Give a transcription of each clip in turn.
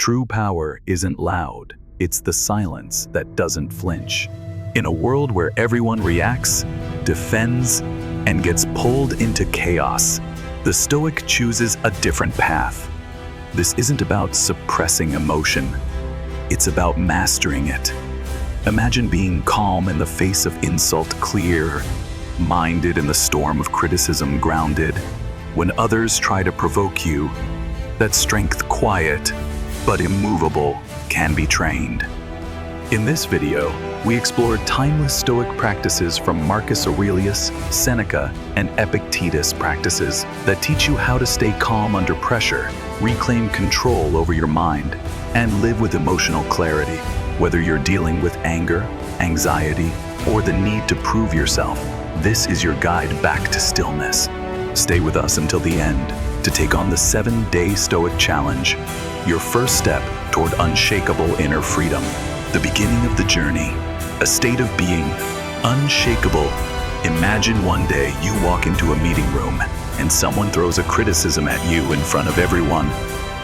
True power isn't loud, it's the silence that doesn't flinch. In a world where everyone reacts, defends, and gets pulled into chaos, the Stoic chooses a different path. This isn't about suppressing emotion, it's about mastering it. Imagine being calm in the face of insult, clear-minded in the storm of criticism, grounded when others try to provoke you. That strength, quiet but immovable, can be trained. In this video, we explore timeless Stoic practices from Marcus Aurelius, Seneca, and Epictetus practices that teach you how to stay calm under pressure, reclaim control over your mind, and live with emotional clarity. Whether you're dealing with anger, anxiety, or the need to prove yourself, this is your guide back to stillness. Stay with us until the end to take on the 7-day Stoic challenge, your first step toward unshakable inner freedom. The beginning of the journey, a state of being unshakable. Imagine one day you walk into a meeting room and someone throws a criticism at you in front of everyone.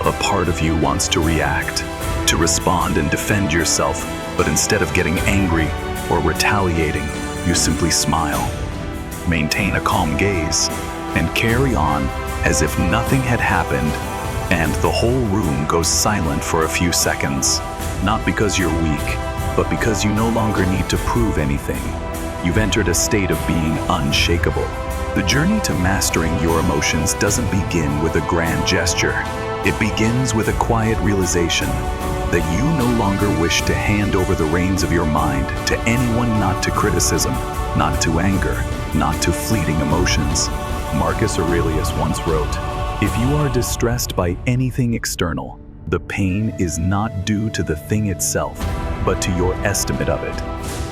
A part of you wants to react, to respond and defend yourself, but instead of getting angry or retaliating, you simply smile, maintain a calm gaze, and carry on as if nothing had happened, and the whole room goes silent for a few seconds. Not because you're weak, but because you no longer need to prove anything. You've entered a state of being unshakable. The journey to mastering your emotions doesn't begin with a grand gesture. It begins with a quiet realization that you no longer wish to hand over the reins of your mind to anyone, not to criticism, not to anger, not to fleeting emotions. Marcus Aurelius once wrote, "If you are distressed by anything external, the pain is not due to the thing itself, but to your estimate of it.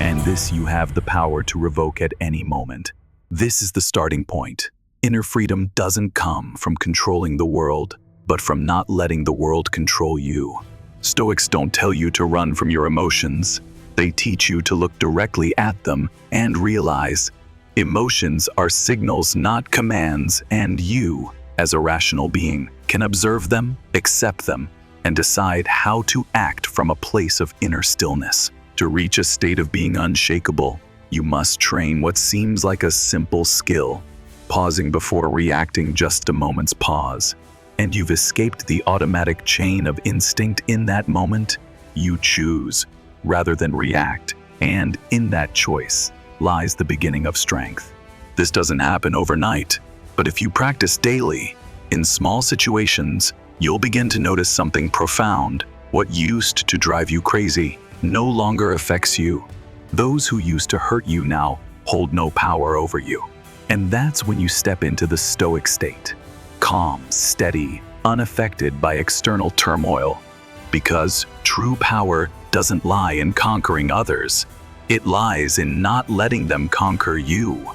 And this you have the power to revoke at any moment." This is the starting point. Inner freedom doesn't come from controlling the world, but from not letting the world control you. Stoics don't tell you to run from your emotions. They teach you to look directly at them and realize emotions are signals, not commands, and you, as a rational being, can observe them, accept them, and decide how to act from a place of inner stillness. To reach a state of being unshakable, you must train what seems like a simple skill, pausing before reacting, just a moment's pause. And you've escaped the automatic chain of instinct. In that moment, you choose rather than react, and in that choice lies the beginning of strength. This doesn't happen overnight, but if you practice daily, in small situations, you'll begin to notice something profound. What used to drive you crazy no longer affects you. Those who used to hurt you now hold no power over you. And that's when you step into the Stoic state. Calm, steady, unaffected by external turmoil. Because true power doesn't lie in conquering others. It lies in not letting them conquer you.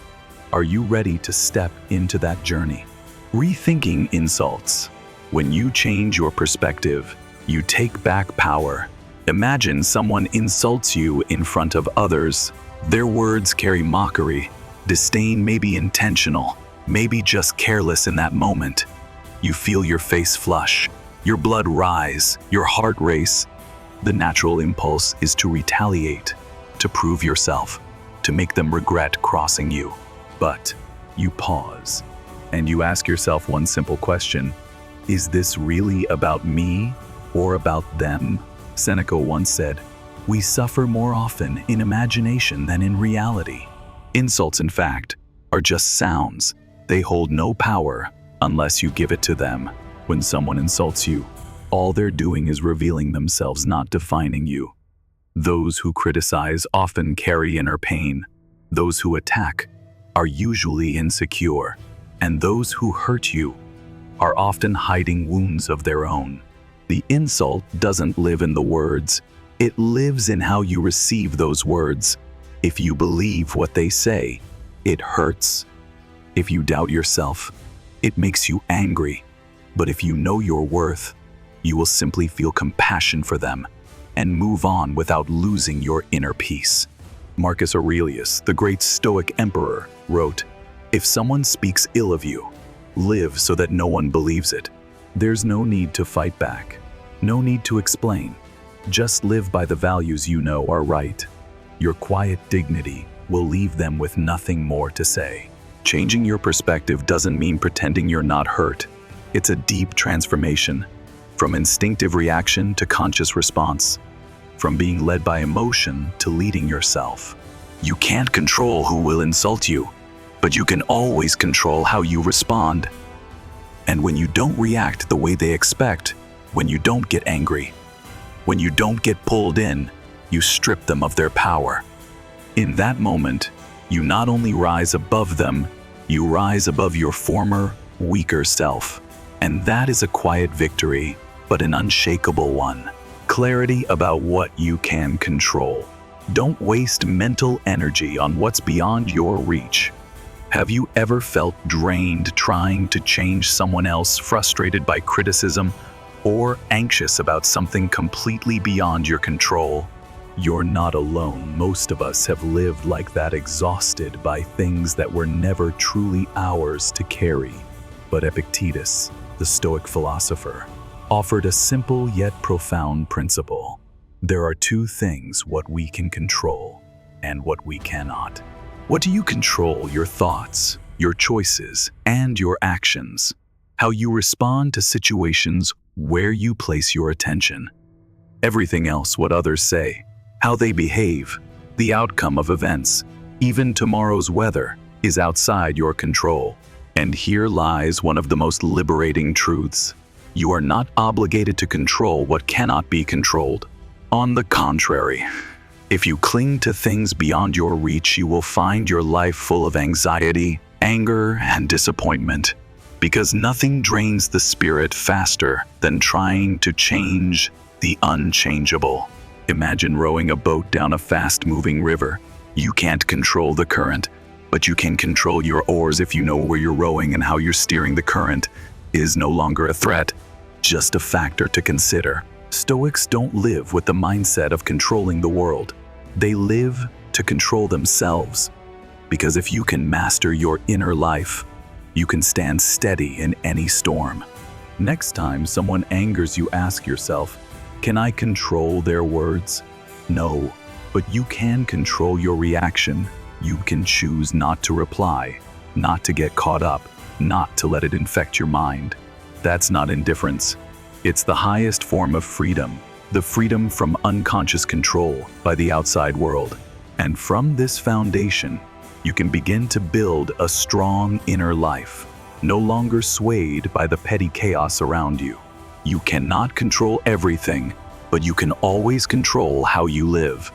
Are you ready to step into that journey? Rethinking insults. When you change your perspective, you take back power. Imagine someone insults you in front of others. Their words carry mockery. Disdain may be intentional, maybe just careless in that moment. You feel your face flush, your blood rise, your heart race. The natural impulse is to retaliate, to prove yourself, to make them regret crossing you. But you pause, and you ask yourself one simple question: is this really about me or about them? Seneca once said, "We suffer more often in imagination than in reality." Insults, in fact, are just sounds. They hold no power unless you give it to them. When someone insults you, all they're doing is revealing themselves, not defining you. Those who criticize often carry inner pain. Those who attack are usually insecure. And those who hurt you are often hiding wounds of their own. The insult doesn't live in the words. It lives in how you receive those words. If you believe what they say, it hurts. If you doubt yourself, it makes you angry. But if you know your worth, you will simply feel compassion for them and move on without losing your inner peace. Marcus Aurelius, the great Stoic emperor, wrote, "If someone speaks ill of you, live so that no one believes it. There's no need to fight back. No need to explain. Just live by the values you know are right. Your quiet dignity will leave them with nothing more to say. Changing your perspective doesn't mean pretending you're not hurt. It's a deep transformation, from instinctive reaction to conscious response, from being led by emotion to leading yourself. You can't control who will insult you, but you can always control how you respond. And when you don't react the way they expect, when you don't get angry, when you don't get pulled in, you strip them of their power. In that moment, you not only rise above them, you rise above your former, weaker self. And that is a quiet victory, but an unshakable one. Clarity about what you can control. Don't waste mental energy on what's beyond your reach. Have you ever felt drained trying to change someone else, frustrated by criticism, or anxious about something completely beyond your control? You're not alone. Most of us have lived like that, exhausted by things that were never truly ours to carry. But Epictetus, the Stoic philosopher, offered a simple yet profound principle. There are two things: what we can control and what we cannot. What do you control? Your thoughts, your choices, and your actions. How you respond to situations, where you place your attention. Everything else, what others say, how they behave, the outcome of events, even tomorrow's weather, is outside your control. And here lies one of the most liberating truths. You are not obligated to control what cannot be controlled. On the contrary, if you cling to things beyond your reach, you will find your life full of anxiety, anger, and disappointment. Because nothing drains the spirit faster than trying to change the unchangeable. Imagine rowing a boat down a fast-moving river. You can't control the current, but you can control your oars. If you know where you're rowing and how you're steering, the current is no longer a threat, just a factor to consider. Stoics don't live with the mindset of controlling the world. They live to control themselves. Because if you can master your inner life, you can stand steady in any storm. Next time someone angers you, ask yourself, can I control their words? No, but you can control your reaction. You can choose not to reply, not to get caught up, not to let it infect your mind. That's not indifference. It's the highest form of freedom, the freedom from unconscious control by the outside world. And from this foundation, you can begin to build a strong inner life, no longer swayed by the petty chaos around you. You cannot control everything, but you can always control how you live.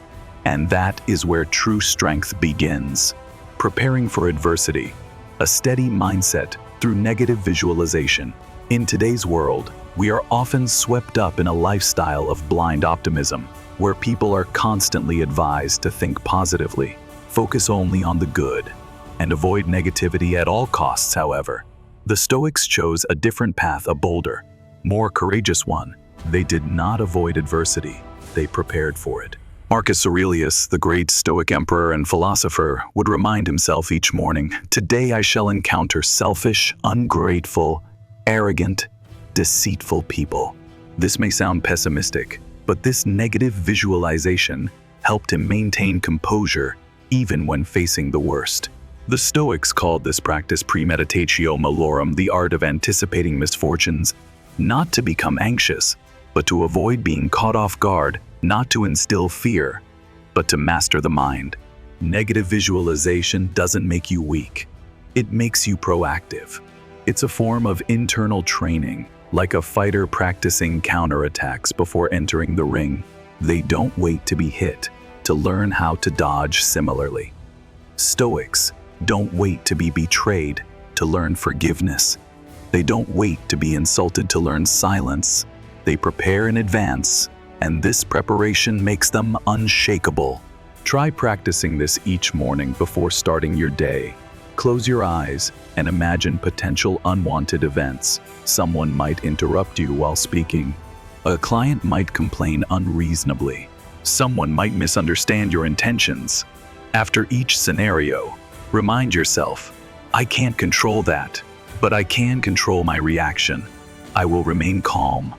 And that is where true strength begins. Preparing for adversity, a steady mindset through negative visualization. In today's world, we are often swept up in a lifestyle of blind optimism, where people are constantly advised to think positively, focus only on the good, and avoid negativity at all costs. However, the Stoics chose a different path, a bolder, more courageous one. They did not avoid adversity, they prepared for it. Marcus Aurelius, the great Stoic emperor and philosopher, would remind himself each morning, "Today I shall encounter selfish, ungrateful, arrogant, deceitful people." This may sound pessimistic, but this negative visualization helped him maintain composure even when facing the worst. The Stoics called this practice premeditatio malorum, the art of anticipating misfortunes, not to become anxious, but to avoid being caught off guard, not to instill fear, but to master the mind. Negative visualization doesn't make you weak. It makes you proactive. It's a form of internal training, like a fighter practicing counterattacks before entering the ring. They don't wait to be hit to learn how to dodge. Similarly, Stoics don't wait to be betrayed to learn forgiveness. They don't wait to be insulted to learn silence. They prepare in advance, and this preparation makes them unshakable. Try practicing this each morning before starting your day. Close your eyes and imagine potential unwanted events. Someone might interrupt you while speaking. A client might complain unreasonably. Someone might misunderstand your intentions. After each scenario, remind yourself, I can't control that, but I can control my reaction. I will remain calm.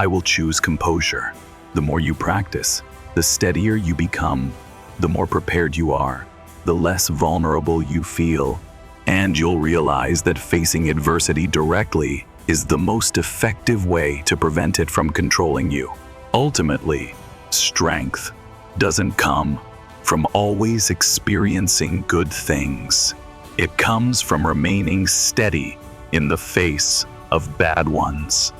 I will choose composure. The more you practice, the steadier you become, the more prepared you are, the less vulnerable you feel, and you'll realize that facing adversity directly is the most effective way to prevent it from controlling you. Ultimately, strength doesn't come from always experiencing good things. It comes from remaining steady in the face of bad ones.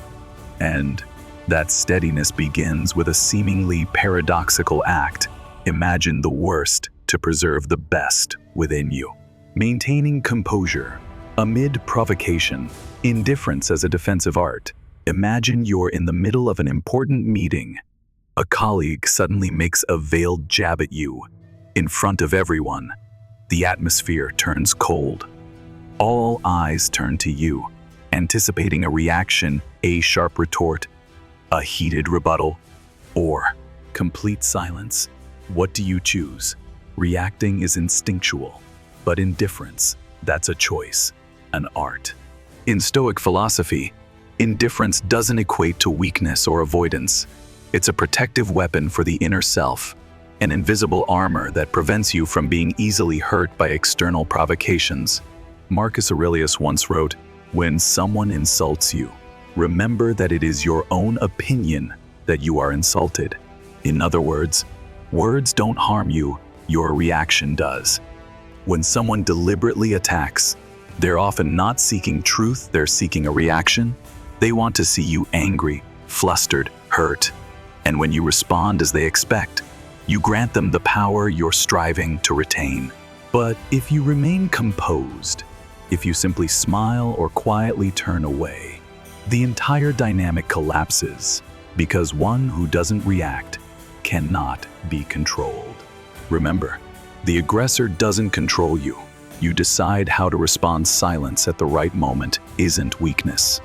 And that steadiness begins with a seemingly paradoxical act. Imagine the worst to preserve the best within you. Maintaining composure amid provocation, indifference as a defensive art. Imagine you're in the middle of an important meeting. A colleague suddenly makes a veiled jab at you. In front of everyone, the atmosphere turns cold. All eyes turn to you, anticipating a reaction, a sharp retort, a heated rebuttal, or complete silence. What do you choose? Reacting is instinctual, but indifference, that's a choice, an art. In Stoic philosophy, indifference doesn't equate to weakness or avoidance. It's a protective weapon for the inner self, an invisible armor that prevents you from being easily hurt by external provocations. Marcus Aurelius once wrote, "When someone insults you, remember that it is your own opinion that you are insulted." In other words, words don't harm you, your reaction does. When someone deliberately attacks, they're often not seeking truth, they're seeking a reaction. They want to see you angry, flustered, hurt. And when you respond as they expect, you grant them the power you're striving to retain. But if you remain composed, if you simply smile or quietly turn away, the entire dynamic collapses, because one who doesn't react cannot be controlled. Remember, the aggressor doesn't control you. You decide how to respond. Silence at the right moment isn't weakness.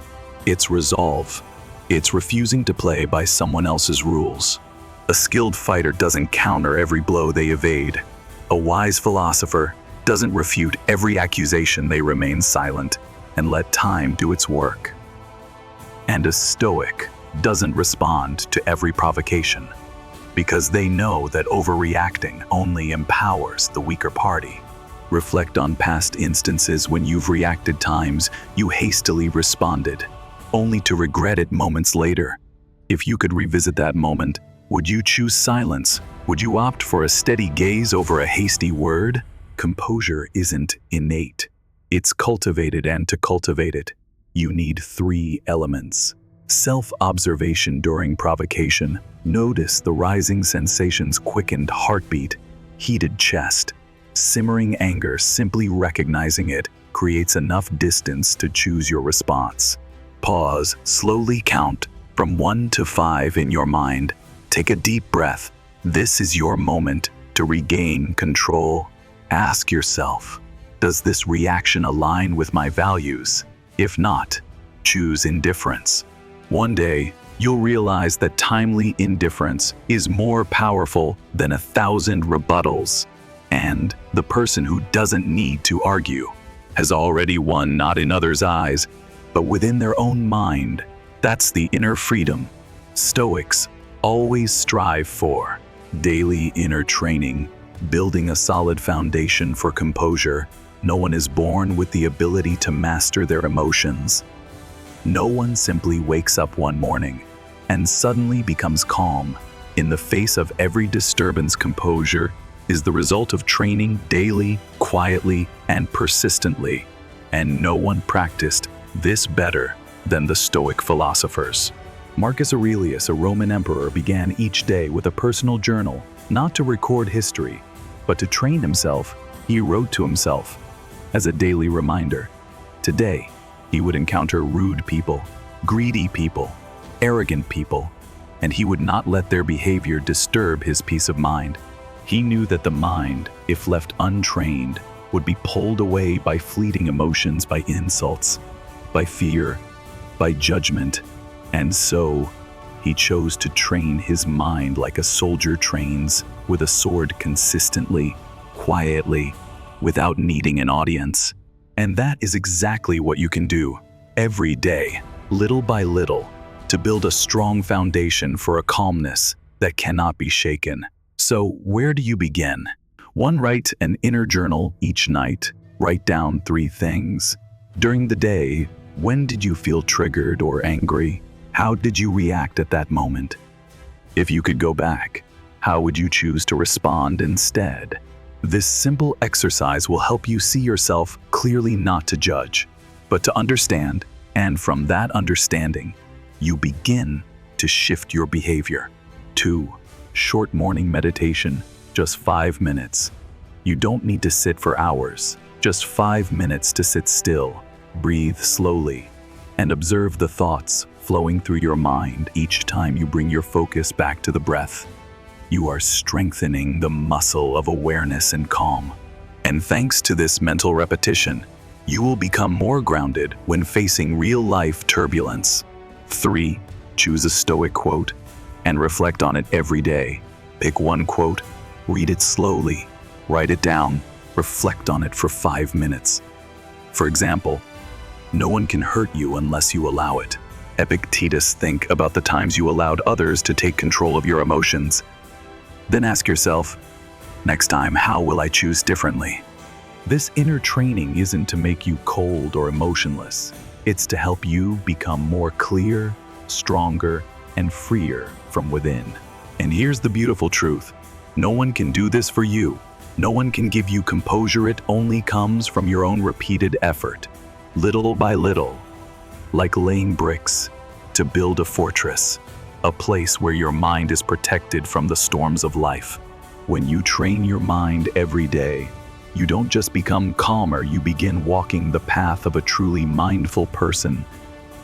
It's resolve. It's refusing to play by someone else's rules. A skilled fighter doesn't counter every blow they evade. A wise philosopher doesn't refute every accusation. They remain silent and let time do its work. And a Stoic doesn't respond to every provocation, because they know that overreacting only empowers the weaker party. Reflect on past instances when you've reacted, times you hastily responded, only to regret it moments later. If you could revisit that moment, would you choose silence? Would you opt for a steady gaze over a hasty word? Composure isn't innate. It's cultivated, and to cultivate it, you need 3 elements. Self-observation during provocation. Notice the rising sensations, quickened heartbeat, heated chest, simmering anger. Simply recognizing it creates enough distance to choose your response. Pause, slowly count from 1 to 5 in your mind. Take a deep breath. This is your moment to regain control. Ask yourself, does this reaction align with my values? If not, choose indifference. One day, you'll realize that timely indifference is more powerful than 1,000 rebuttals. And the person who doesn't need to argue has already won, not in others' eyes, but within their own mind. That's the inner freedom Stoics always strive for. Daily inner training, building a solid foundation for composure. No one is born with the ability to master their emotions. No one simply wakes up one morning and suddenly becomes calm in the face of every disturbance. Composure is the result of training daily, quietly, and persistently. And no one practiced this better than the Stoic philosophers. Marcus Aurelius, a Roman emperor, began each day with a personal journal, not to record history, but to train himself. He wrote to himself as a daily reminder. Today, he would encounter rude people, greedy people, arrogant people, and he would not let their behavior disturb his peace of mind. He knew that the mind, if left untrained, would be pulled away by fleeting emotions, by insults, by fear, by judgment. And so, he chose to train his mind like a soldier trains with a sword, consistently, quietly, without needing an audience. And that is exactly what you can do every day, little by little. to build a strong foundation for a calmness that cannot be shaken. So, where do you begin? 1. Write an inner journal each night. Write down 3 things. During the day, when did you feel triggered or angry? How did you react at that moment? If you could go back, how would you choose to respond instead? This simple exercise will help you see yourself clearly, not to judge, but to understand, and from that understanding, you begin to shift your behavior. 2. Short morning meditation, just 5 minutes. You don't need to sit for hours, just 5 minutes to sit still, breathe slowly, and observe the thoughts flowing through your mind each time you bring your focus back to the breath. You are strengthening the muscle of awareness and calm. And thanks to this mental repetition, you will become more grounded when facing real-life turbulence. 3. Choose a Stoic quote and reflect on it every day. Pick one quote, read it slowly, write it down, reflect on it for 5 minutes. For example, no one can hurt you unless you allow it. Epictetus. Think about the times you allowed others to take control of your emotions. Then ask yourself, next time, how will I choose differently? This inner training isn't to make you cold or emotionless. It's to help you become more clear, stronger, and freer from within. And here's the beautiful truth. No one can do this for you. No one can give you composure. It only comes from your own repeated effort, little by little, like laying bricks to build a fortress, a place where your mind is protected from the storms of life. When you train your mind every day, you don't just become calmer, you begin walking the path of a truly mindful person,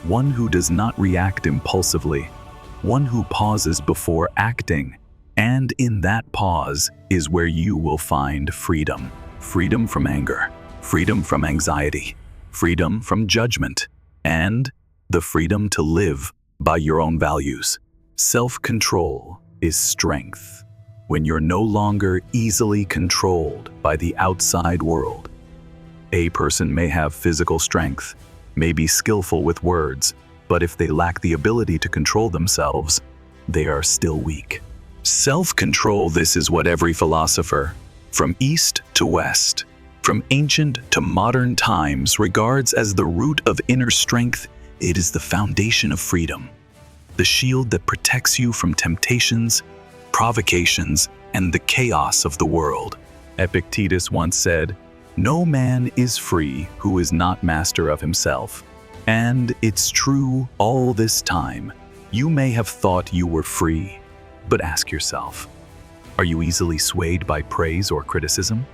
one who does not react impulsively, one who pauses before acting. And in that pause is where you will find freedom. Freedom from anger, freedom from anxiety, freedom from judgment, and the freedom to live by your own values. Self-control is strength. When you're no longer easily controlled by the outside world. A person may have physical strength, may be skillful with words, but if they lack the ability to control themselves, they are still weak. Self-control, this is what every philosopher, from east to west, from ancient to modern times, regards as the root of inner strength. It is the foundation of freedom, the shield that protects you from temptations, provocations, and the chaos of the world. Epictetus once said, "No man is free who is not master of himself." And it's true all this time. You may have thought you were free, but ask yourself, are you easily swayed by praise or criticism?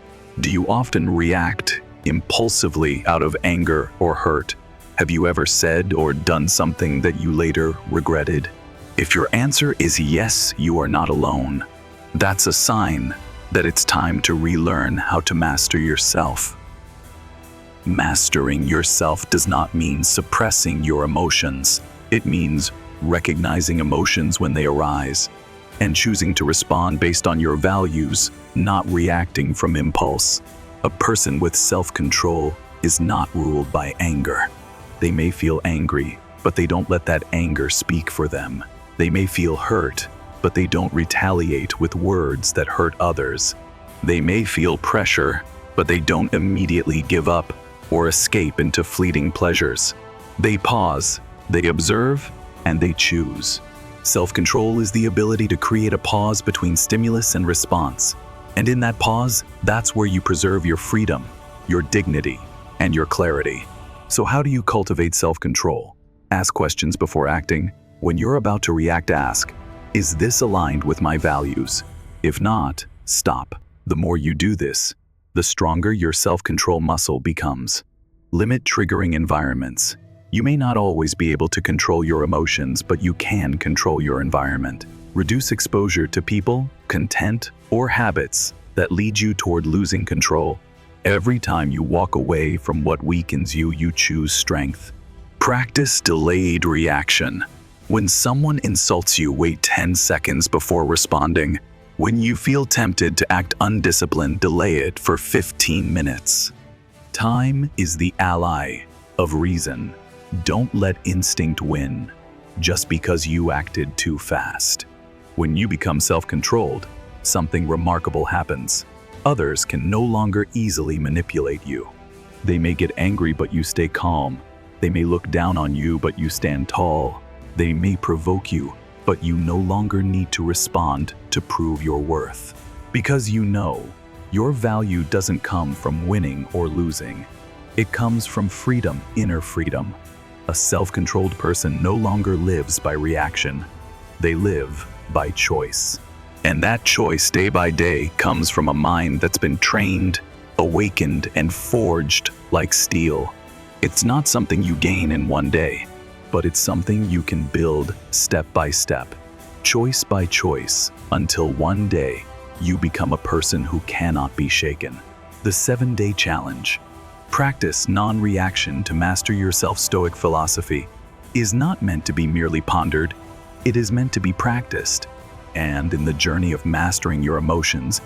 Do you often react impulsively out of anger or hurt? Have you ever said or done something that you later regretted? If your answer is yes, you are not alone. That's a sign that it's time to relearn how to master yourself. Mastering yourself does not mean suppressing your emotions. It means recognizing emotions when they arise and choosing to respond based on your values, not reacting from impulse. A person with self-control is not ruled by anger. They may feel angry, but they don't let that anger speak for them. They may feel hurt, but they don't retaliate with words that hurt others. They may feel pressure, but they don't immediately give up or escape into fleeting pleasures. They pause, they observe, and they choose. Self-control is the ability to create a pause between stimulus and response. And in that pause, that's where you preserve your freedom, your dignity, and your clarity. So how do you cultivate self-control? Ask questions before acting. When you're about to react, ask, is this aligned with my values? If not, stop. The more you do this, the stronger your self-control muscle becomes. Limit triggering environments. You may not always be able to control your emotions, but you can control your environment. Reduce exposure to people, content, or habits that lead you toward losing control. Every time you walk away from what weakens you, you choose strength. Practice delayed reaction. When someone insults you, wait 10 seconds before responding. When you feel tempted to act undisciplined, delay it for 15 minutes. Time is the ally of reason. Don't let instinct win. just because you acted too fast. When you become self-controlled, something remarkable happens. Others can no longer easily manipulate you. They may get angry, but you stay calm. They may look down on you, but you stand tall. They may provoke you, but you no longer need to respond to prove your worth. Because you know, your value doesn't come from winning or losing. It comes from freedom, inner freedom. A self-controlled person no longer lives by reaction. They live by choice. And that choice, day by day, comes from a mind that's been trained, awakened, and forged like steel. It's not something you gain in one day, but it's something you can build step by step, choice by choice, until one day you become a person who cannot be shaken. The 7-Day Challenge. Practice non-reaction to master your Stoic philosophy is not meant to be merely pondered. It is meant to be practiced. And in the journey of mastering your emotions,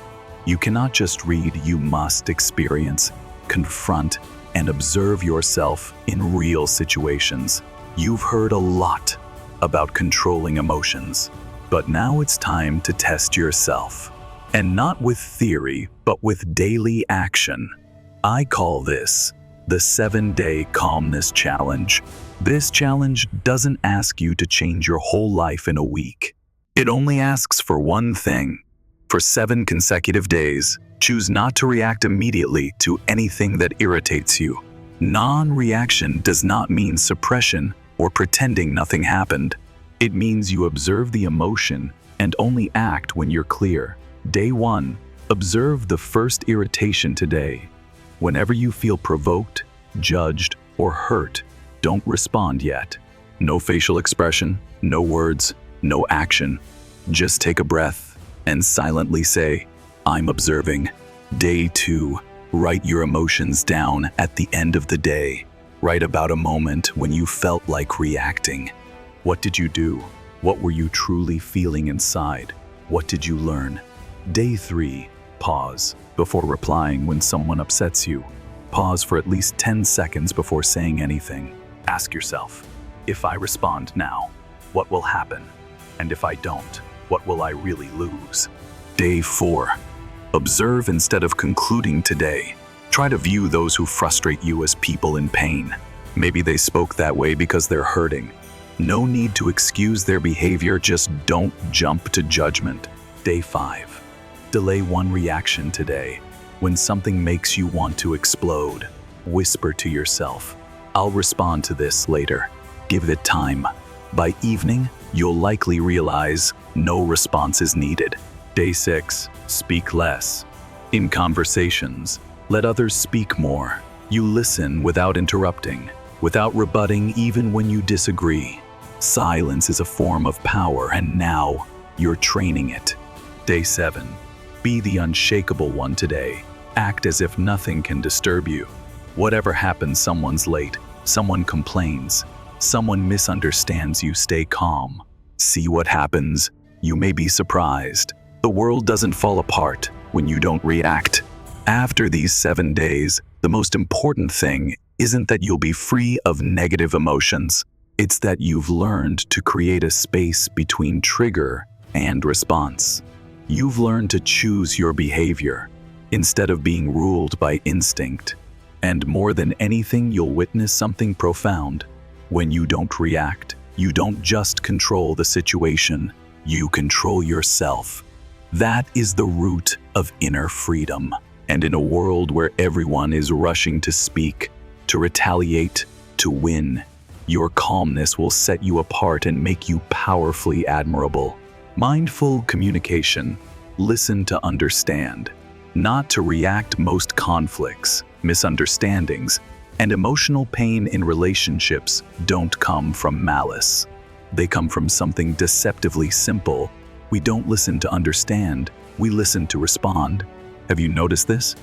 you cannot just read, you must experience, confront, and observe yourself in real situations. You've heard a lot about controlling emotions, but now it's time to test yourself. And not with theory, but with daily action. I call this the 7-Day Calmness Challenge. This challenge doesn't ask you to change your whole life in a week. It only asks for one thing. For 7 consecutive days, choose not to react immediately to anything that irritates you. Non-reaction does not mean suppression or pretending nothing happened. It means you observe the emotion and only act when you're clear. Day 1. Observe the first irritation today. Whenever you feel provoked, judged, or hurt, don't respond yet. No facial expression, no words, no action. Just take a breath and silently say, I'm observing. Day 2. Write your emotions down at the end of the day. Write about a moment when you felt like reacting. What did you do? What were you truly feeling inside? What did you learn? Day 3. Pause before replying when someone upsets you. Pause for at least 10 seconds before saying anything. Ask yourself, if I respond now, what will happen? And if I don't, what will I really lose? Day 4. Observe instead of concluding today. Try to view those who frustrate you as people in pain. Maybe they spoke that way because they're hurting. No need to excuse their behavior, just don't jump to judgment. Day 5. Delay one reaction today. When something makes you want to explode, whisper to yourself, I'll respond to this later. Give it time. By evening, you'll likely realize no response is needed. Day 6. Speak less. In conversations, let others speak more. You listen without interrupting, without rebutting even when you disagree. Silence is a form of power, and now you're training it. Day 7. Be the unshakable one today. Act as if nothing can disturb you. Whatever happens, someone's late, someone complains, someone misunderstands you, stay calm. See what happens. You may be surprised. The world doesn't fall apart when you don't react. After these 7 days, the most important thing isn't that you'll be free of negative emotions. It's that you've learned to create a space between trigger and response. You've learned to choose your behavior instead of being ruled by instinct. And more than anything, you'll witness something profound. When you don't react, you don't just control the situation, you control yourself. That is the root of inner freedom. And in a world where everyone is rushing to speak, to retaliate, to win, your calmness will set you apart and make you powerfully admirable. Mindful communication. Listen to understand, not to react. Most conflicts, misunderstandings, and emotional pain in relationships don't come from malice. They come from something deceptively simple. We don't listen to understand, we listen to respond. Have you noticed this?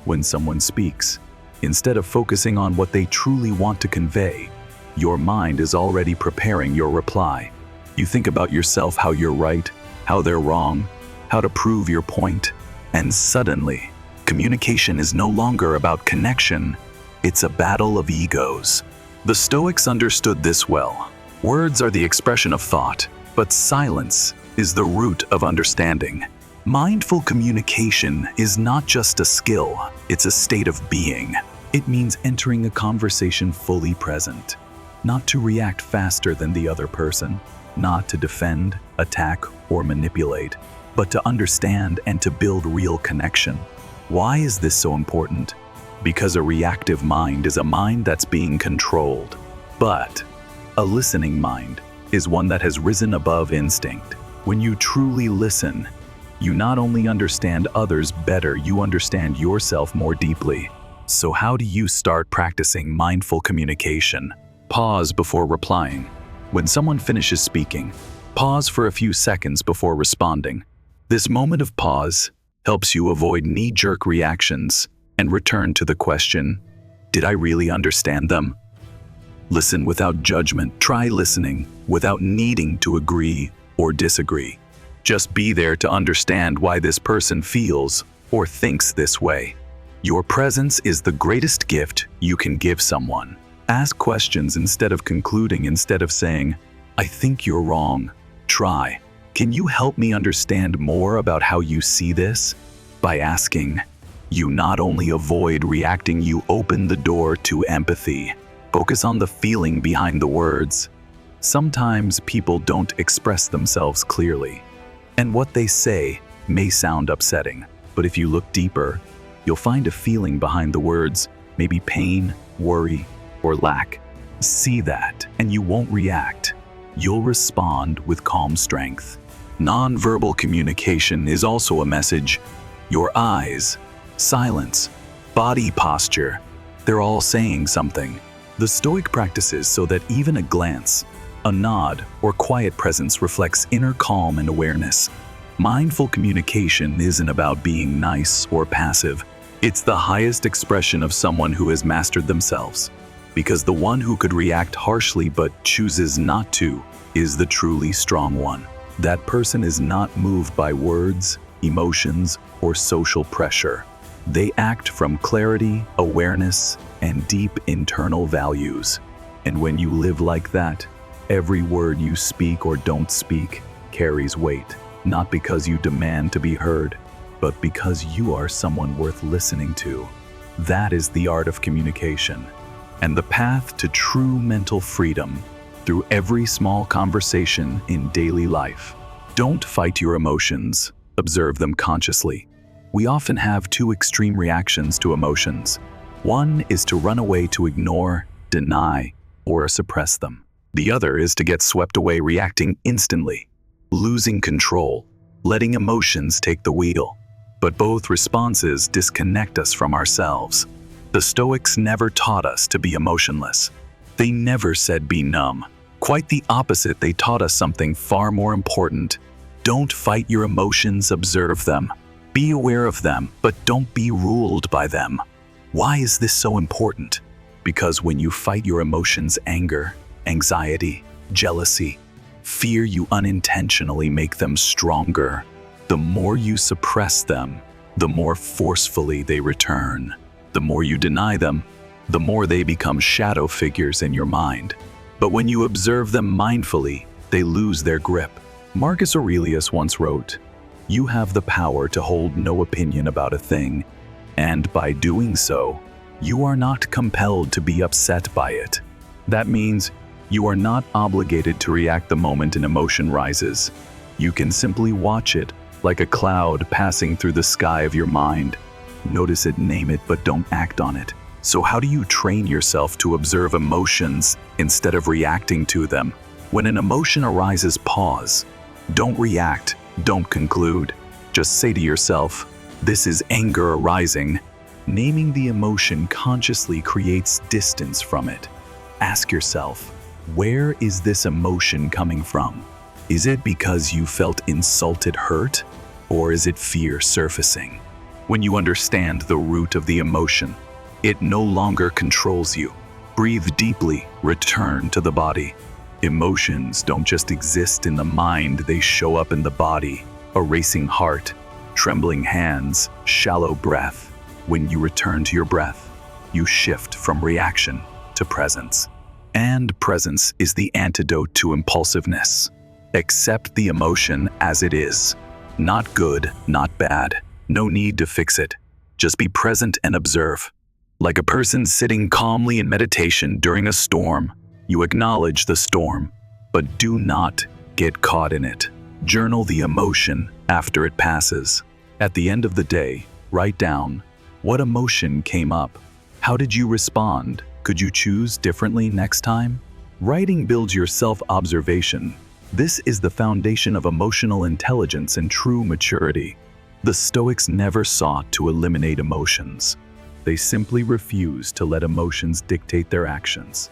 When someone speaks, instead of focusing on what they truly want to convey, your mind is already preparing your reply. You think about yourself, how you're right, how they're wrong, how to prove your point, and suddenly, communication is no longer about connection, it's a battle of egos. The Stoics understood this well. Words are the expression of thought, but silence is the root of understanding. Mindful communication is not just a skill, it's a state of being. It means entering a conversation fully present, not to react faster than the other person, not to defend, attack, or manipulate, but to understand and to build real connection. Why is this so important? Because a reactive mind is a mind that's being controlled, but a listening mind is one that has risen above instinct. When you truly listen, you not only understand others better, you understand yourself more deeply. So how do you start practicing mindful communication? Pause before replying. When someone finishes speaking, pause for a few seconds before responding. This moment of pause helps you avoid knee-jerk reactions and return to the question, did I really understand them? Listen without judgment. Try listening without needing to agree or disagree. Just be there to understand why this person feels or thinks this way. Your presence is the greatest gift you can give someone. Ask questions instead of concluding, instead of saying, I think you're wrong. Try, can you help me understand more about how you see this? By asking, you not only avoid reacting, you open the door to empathy. Focus on the feeling behind the words. Sometimes people don't express themselves clearly, and what they say may sound upsetting, but if you look deeper, you'll find a feeling behind the words, maybe pain, worry, or lack. See that, and you won't react. You'll respond with calm strength. Non-verbal communication is also a message. Your eyes, silence, body posture, they're all saying something. The Stoic practices so that even a glance, a nod, or quiet presence reflects inner calm and awareness. Mindful communication isn't about being nice or passive. It's the highest expression of someone who has mastered themselves. Because the one who could react harshly but chooses not to is the truly strong one. That person is not moved by words, emotions, or social pressure. They act from clarity, awareness, and deep internal values. And when you live like that, every word you speak or don't speak carries weight, not because you demand to be heard, but because you are someone worth listening to. That is the art of communication, and the path to true mental freedom through every small conversation in daily life. Don't fight your emotions, observe them consciously. We often have two extreme reactions to emotions. One is to run away, to ignore, deny, or suppress them. The other is to get swept away, reacting instantly, losing control, letting emotions take the wheel. But both responses disconnect us from ourselves. The Stoics never taught us to be emotionless. They never said be numb. Quite the opposite, they taught us something far more important. Don't fight your emotions, observe them. Be aware of them, but don't be ruled by them. Why is this so important? Because when you fight your emotions, anger, anxiety, jealousy, fear, you unintentionally make them stronger. The more you suppress them, the more forcefully they return. The more you deny them, the more they become shadow figures in your mind. But when you observe them mindfully, they lose their grip. Marcus Aurelius once wrote, "You have the power to hold no opinion about a thing, and by doing so, you are not compelled to be upset by it." That means you are not obligated to react the moment an emotion rises. You can simply watch it like a cloud passing through the sky of your mind. Notice it, name it, but don't act on it. So how do you train yourself to observe emotions instead of reacting to them? When an emotion arises, pause. Don't react, don't conclude. Just say to yourself, "This is anger arising." Naming the emotion consciously creates distance from it. Ask yourself, where is this emotion coming from? Is it because you felt insulted, hurt, or is it fear surfacing? When you understand the root of the emotion, it no longer controls you. Breathe deeply, return to the body. Emotions don't just exist in the mind, they show up in the body. A racing heart, trembling hands, shallow breath. When you return to your breath, you shift from reaction to presence. And presence is the antidote to impulsiveness. Accept the emotion as it is. Not good, not bad. No need to fix it. Just be present and observe. Like a person sitting calmly in meditation during a storm, you acknowledge the storm, but do not get caught in it. Journal the emotion after it passes. At the end of the day, write down, what emotion came up? How did you respond? Could you choose differently next time? Writing builds your self-observation. This is the foundation of emotional intelligence and true maturity. The Stoics never sought to eliminate emotions. They simply refused to let emotions dictate their actions.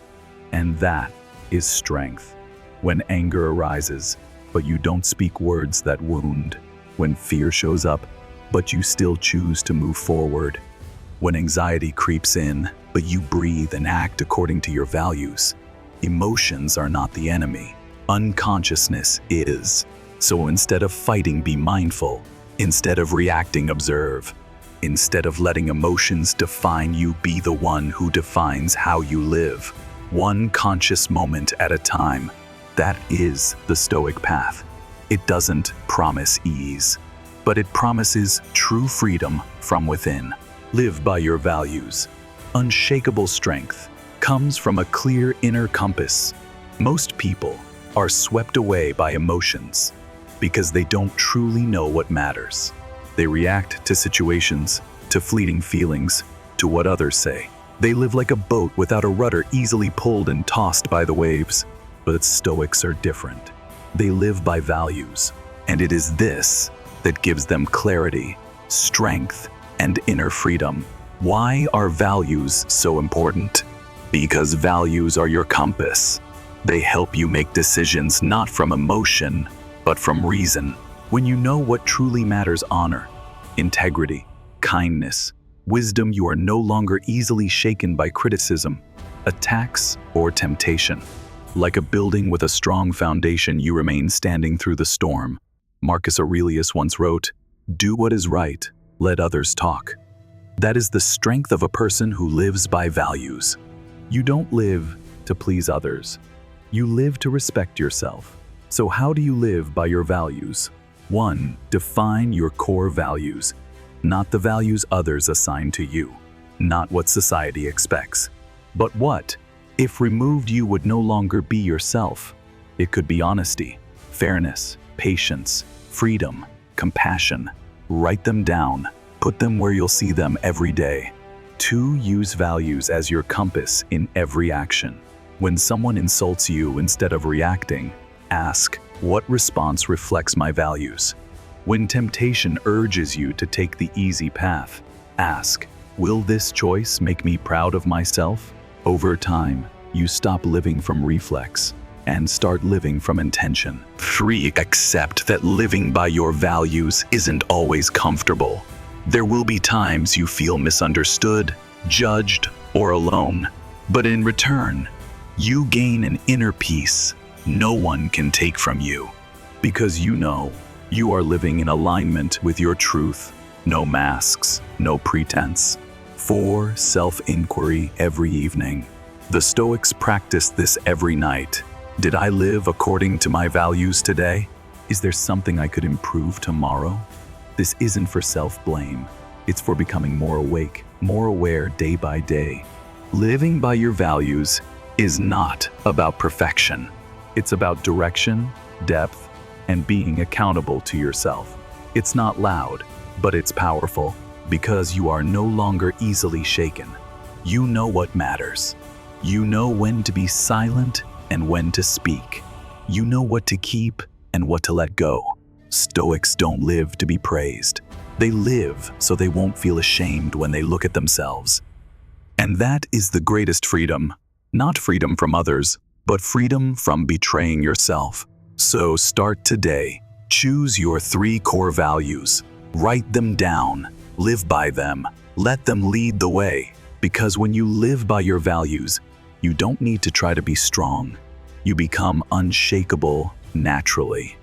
And that is strength. When anger arises, but you don't speak words that wound. When fear shows up, but you still choose to move forward. When anxiety creeps in, but you breathe and act according to your values. Emotions are not the enemy. Unconsciousness is. So instead of fighting, be mindful. Instead of reacting, observe. Instead of letting emotions define you, be the one who defines how you live. One conscious moment at a time. That is the Stoic path. It doesn't promise ease, but it promises true freedom from within. Live by your values. Unshakable strength comes from a clear inner compass. Most people are swept away by emotions because they don't truly know what matters. They react to situations, to fleeting feelings, to what others say. They live like a boat without a rudder, easily pulled and tossed by the waves. But Stoics are different. They live by values, and it is this that gives them clarity, strength, and inner freedom. Why are values so important? Because values are your compass. They help you make decisions not from emotion, but from reason. When you know what truly matters, honor, integrity, kindness, wisdom, you are no longer easily shaken by criticism, attacks, or temptation. Like a building with a strong foundation, you remain standing through the storm. Marcus Aurelius once wrote, "Do what is right, let others talk." That is the strength of a person who lives by values. You don't live to please others. You live to respect yourself. So how do you live by your values? 1. Define your core values, not the values others assign to you, not what society expects, but what, if removed, you would no longer be yourself. It could be honesty, fairness, patience, freedom, compassion. Write them down. Put them where you'll see them every day. 2. Use values as your compass in every action. When someone insults you, instead of reacting, ask, what response reflects my values? When temptation urges you to take the easy path, ask, will this choice make me proud of myself? Over time, you stop living from reflex and start living from intention. 3. Accept that living by your values isn't always comfortable. There will be times you feel misunderstood, judged, or alone. But in return, you gain an inner peace no one can take from you, because you know you are living in alignment with your truth. No masks, no pretense. 4. Self-inquiry every evening. The Stoics practiced this every night. Did I live according to my values today? Is there something I could improve tomorrow? This isn't for self-blame. It's for becoming more awake, more aware day by day. Living by your values is not about perfection. It's about direction, depth, and being accountable to yourself. It's not loud, but it's powerful, because you are no longer easily shaken. You know what matters. You know when to be silent and when to speak. You know what to keep and what to let go. Stoics don't live to be praised. They live so they won't feel ashamed when they look at themselves. And that is the greatest freedom. Not freedom from others, but freedom from betraying yourself. So start today. Choose your 3 core values. Write them down. Live by them. Let them lead the way. Because when you live by your values, you don't need to try to be strong. You become unshakable naturally.